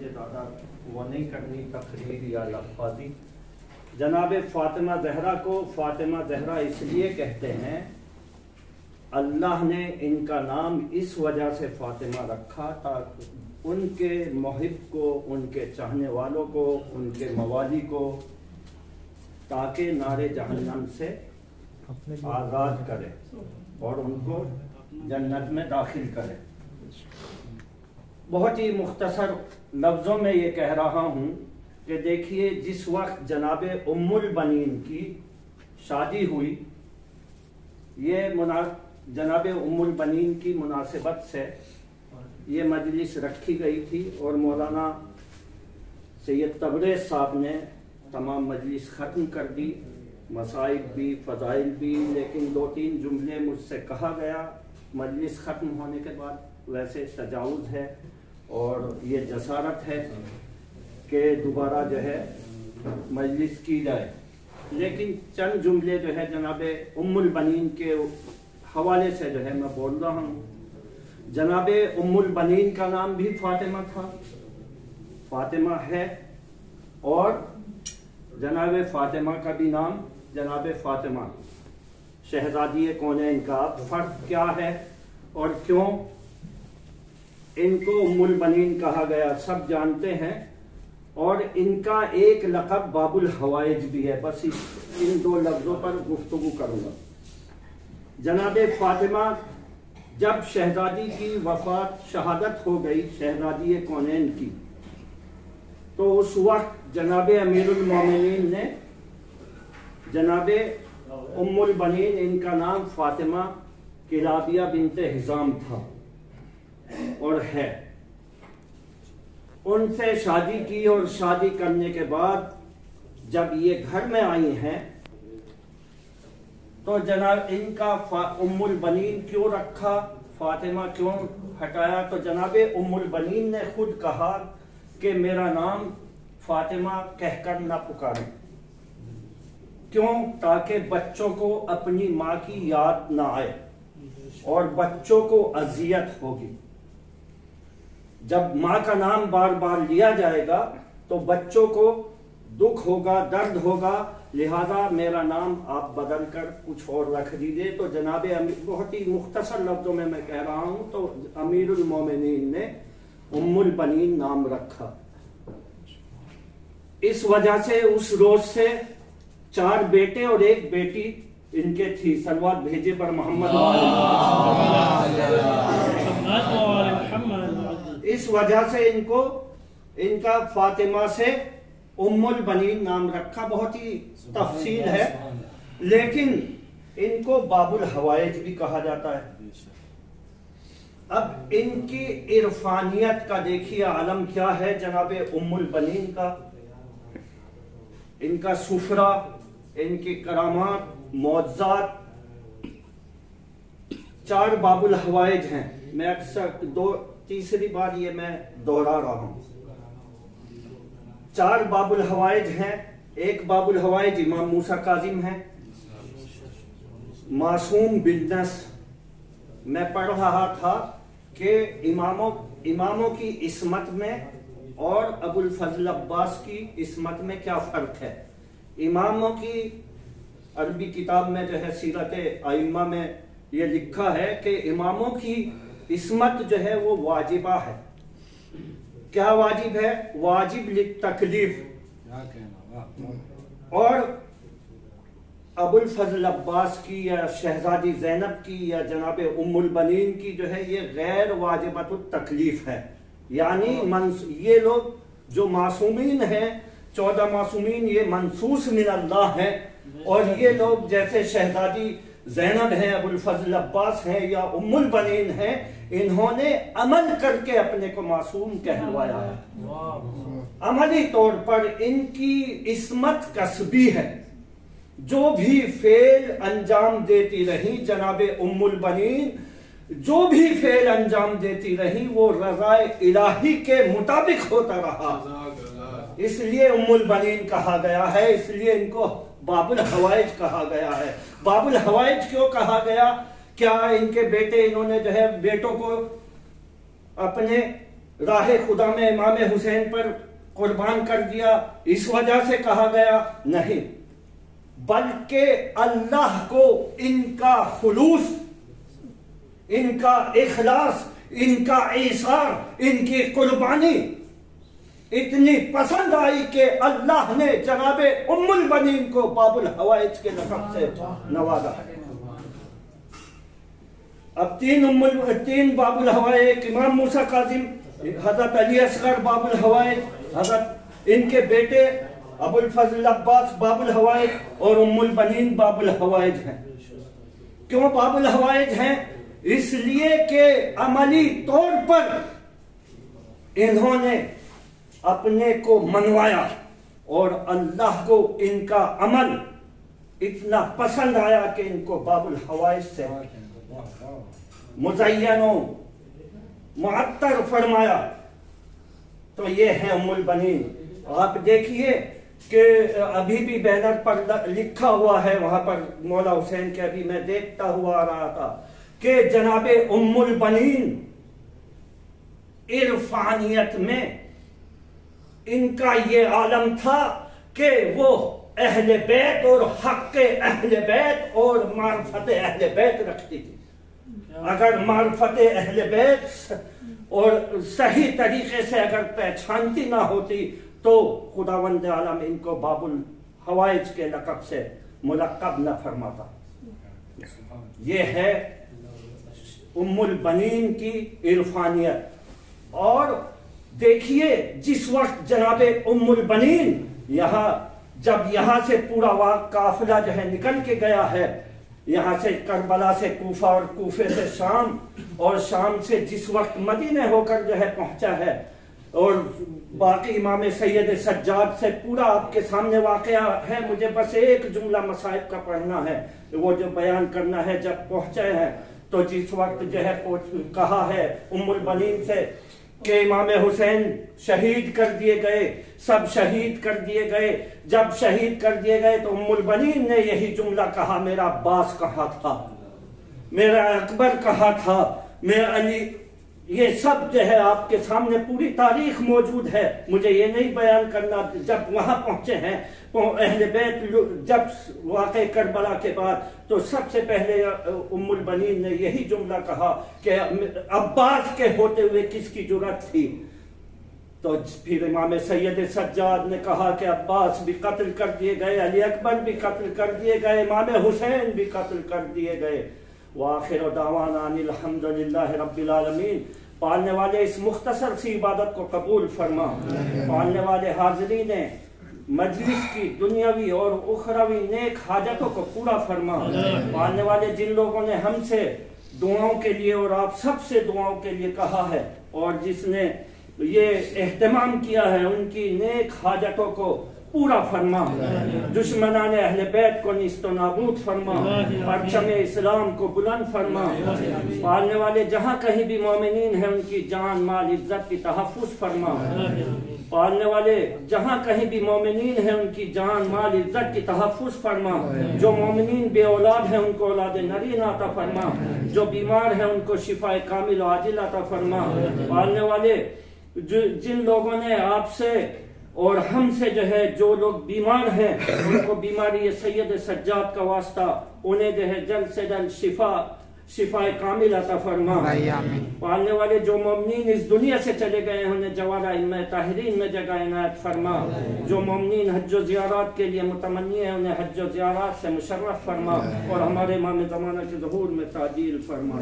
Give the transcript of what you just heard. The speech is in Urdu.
مجھے زیادہ وہ نہیں کرنی تقریر یا لفظی. جناب فاطمہ زہرا کو فاطمہ زہرا اس لیے کہتے ہیں، اللہ نے ان کا نام اس وجہ سے فاطمہ رکھا تاکہ ان کے محب کو، ان کے چاہنے والوں کو، ان کے موالی کو تاکہ نار جہنم سے آزاد کرے اور ان کو جنت میں داخل کرے. بہت ہی مختصر لفظوں میں یہ کہہ رہا ہوں کہ دیکھیے، جس وقت جناب ام البنین کی شادی ہوئی، یہ جناب ام البنین کی مناسبت سے یہ مجلس رکھی گئی تھی اور مولانا سید تبریز صاحب نے تمام مجلس ختم کر دی، مسائل بھی فضائل بھی، لیکن 2-3 جملے مجھ سے کہا گیا مجلس ختم ہونے کے بعد. ویسے تجاوز ہے اور یہ جسارت ہے کہ دوبارہ جو ہے مجلس کی جائے، لیکن چند جملے جو ہے جناب ام البنین کے حوالے سے جو ہے میں بول رہا ہوں. جناب ام البنین کا نام بھی فاطمہ تھا، فاطمہ ہے، اور جناب فاطمہ کا بھی نام جناب فاطمہ. شہزادی کونین کا فرق کیا ہے اور کیوں ان کو ام البنین کہا گیا سب جانتے ہیں، اور ان کا ایک لقب باب الحوائج بھی ہے. بس ان 2 لفظوں پر گفتگو کروں گا. جناب فاطمہ جب شہزادی کی وفات شہادت ہو گئی، شہزادی کونین کی، تو اس وقت جناب امیر المومنین نے جناب ام البنین، ان کا نام فاطمہ کلابیہ بنت حزام تھا اور ہے، ان سے شادی کی، اور شادی کرنے کے بعد جب یہ گھر میں آئی ہیں تو جناب ان کا ام البنین کیوں رکھا، فاطمہ کیوں ہٹایا؟ تو جناب ام البنین نے خود کہا کہ میرا نام فاطمہ کہہ کر نہ پکاریں. کیوں؟ تاکہ بچوں کو اپنی ماں کی یاد نہ آئے اور بچوں کو اذیت ہوگی. جب ماں کا نام بار بار لیا جائے گا تو بچوں کو دکھ ہوگا، درد ہوگا، لہذا میرا نام آپ بدل کر کچھ اور رکھ دیجئے. تو جناب بہت ہی مختصر لفظوں میں کہہ رہا ہوں، تو امیر المومنین نے ام البنین نام رکھا. اس وجہ سے اس روز سے 4 بیٹے اور 1 بیٹی ان کے تھی. صلوات بھیجے پر محمد. اس وجہ سے ان کا فاطمہ سے ام البنین نام رکھا. بہت ہی تفصیل ہے، لیکن ان کو باب الحوائج بھی کہا جاتا ہے. اب ان کی عرفانیت کا دیکھیے عالم کیا ہے جناب ام البنین کا. ان کا سفرہ، ان کی کرامات، معجزات، 4 باب الحوائج ہیں. میں اکثر تیسری بار یہ میں دوہرا رہا ہوں. 4 باب الحوائج ہیں. ایک باب الحوائج امام موسیٰ کاظم ہے، معصوم بالنص. میں پڑھ رہا تھا کہ اماموں کی عصمت میں اور ابو الفضل عباس کی عصمت میں کیا فرق ہے. اماموں کی عربی کتاب میں جو ہے سیرت ائمہ میں یہ لکھا ہے کہ اماموں کی عصمت جو ہے وہ واجبہ ہے. کیا واجب ہے؟ واجب للتکلیف. اور ابو الفضل عباس کی یا شہزادی زینب کی یا جناب ام البنین کی جو ہے یہ غیر واجبۃ التکلیف ہے. یعنی یہ لوگ جو معصومین ہیں، 14 معصومین، یہ منصوص من اللہ ہیں، اور یہ لوگ جیسے شہزادی زینب ہیں، ابو الفضل عباس ہیں یا ام البنین ہیں، انہوں نے عمل کر کے اپنے کو معصوم کہلوایا ہے. عملی طور پر ان کی عصمت کسبی ہے. جو بھی فعل انجام دیتی رہی جناب ام البنین، جو بھی فعل انجام دیتی رہی وہ رضا الہی کے مطابق ہوتا رہا. اس لیے ام البنین کہا گیا ہے، اس لیے ان کو باب الحوائج کہا گیا ہے. باب الحوائج کیوں کہا گیا؟ کیا ان کے بیٹے، انہوں نے جو ہے بیٹوں کو اپنے راہ خدا میں امام حسین پر قربان کر دیا اس وجہ سے کہا گیا؟ نہیں، بلکہ اللہ کو ان کا خلوص، ان کا اخلاص، ان کا ایثار، ان کی قربانی اتنی پسند آئی کہ اللہ نے جناب ام البنین کو باب الحوائج کے لقب سے نوازا۔ اب تین باب الحوائج، ایک امام موسیٰ کاظم، حضرت علی اصغر باب الحوائج، حضرت ان کے بیٹے ابو الفضل عباس باب الحوائج، اور ام البنین باب الحوائج ہیں۔ کیوں باب الحوائج ہیں؟ اس لیے کہ عملی طور پر انہوں نے اپنے کو منوایا، اور اللہ کو ان کا عمل اتنا پسند آیا کہ ان کو باب الحوائج سے مزین و معطر فرمایا۔ تو یہ ہے ام البنین۔ آپ دیکھیے کہ ابھی بھی بینر پر لکھا ہوا ہے، وہاں پر مولا حسین کے، ابھی میں دیکھتا ہوا آ رہا تھا کہ جناب ام البنین عرفانیت میں ان کا یہ عالم تھا کہ وہ اہل بیت اور حق اہل بیت اور معرفت اہل بیت رکھتی تھی۔ اگر معرفت اہل بیت اور صحیح طریقے سے اگر پہچانتی نہ ہوتی تو خداوند عالم ان کو باب الحوائج کے لقب سے ملقب نہ فرماتا۔ یہ ہے ام البنین کی عرفانیت۔ اور دیکھیے جس وقت جناب ام البنین جب یہاں سے پورا قافلہ جو ہے نکل کے گیا ہے، یہاں سے کربلا سے کوفہ اور کوفے سے شام، اور شام سے جس وقت مدینہ ہو کر جو ہے پہنچا ہے، اور باقی امام سید سجاد سے پورا آپ کے سامنے واقعہ ہے، مجھے بس ایک جملہ مصائب کا پڑھنا ہے، وہ جو بیان کرنا ہے۔ جب پہنچے ہیں تو جس وقت جو ہے کہا ہے ام البنین سے کہ امام حسین شہید کر دیے گئے، سب شہید کر دیے گئے۔ جب شہید کر دیے گئے تو ام البنین نے یہی جملہ کہا، میرا عباس کہاں تھا، میرا اکبر کہاں تھا، میرا علی۔ یہ سب جو ہے آپ کے سامنے پوری تاریخ موجود ہے، مجھے یہ نہیں بیان کرنا۔ جب وہاں پہنچے ہیں اہل بیت، جب واقع کربلا کے بعد، تو سب سے پہلے ام البنین نے یہی جملہ کہا کہ عباس کے ہوتے ہوئے کس کی جرأت تھی۔ تو پھر امام سید سجاد نے کہا کہ عباس بھی قتل کر دیے گئے، علی اکبر بھی قتل کر دیے گئے، امام حسین بھی قتل کر دیے گئے۔ وآخر دعوانا ان الحمدللہ رب العالمین۔ پالنے والے اس مختصر سی عبادت کو قبول فرما۔ پالنے والے حاضرین مجلس کی دنیاوی اور اخروی نیک حاجتوں کو پورا فرما۔ پالنے والے جن لوگوں نے ہم سے دعاؤں کے لیے اور آپ سب سے دعاؤں کے لیے کہا ہے، اور جس نے یہ اہتمام کیا ہے، ان کی نیک حاجتوں کو پورا فرما۔ دشمنان اہل بیت کو نیست و نابود فرما، پرچم اسلام کو بلند فرما۔ پالنے والے جہاں کہیں بھی مومنین ہیں، ان کی جان مال عزت کی تحفظ فرما۔ پالنے والے جہاں کہیں بھی مومنین ہیں، ان کی جان مال عزت کی تحفظ فرما۔ جو مومنین بے اولاد ہیں، ان کو اولاد نرین عطا فرما۔ جو بیمار ہیں، ان کو شفاء کامل و عاجل عطا فرما۔ پالنے والے جن لوگوں نے آپ سے اور ہم سے جو ہے، جو لوگ بیمار ہیں، ان کو بیماری سید سجاد کا واسطہ انہیں جو ہے جلد سے جلد شفاء کامل عطا فرما۔ پالنے والے جو مومنین اس دنیا سے چلے گئے ہیں، انہیں جوارہ ائمہ طاہرین میں جگہ عنایت فرما۔ جو مومنین حج و زیارات کے لیے متمنی ہیں، انہیں حج و زیارات سے مشرف فرما، اور ہمارے امام زمانہ کے ظہور میں تعجیل فرما۔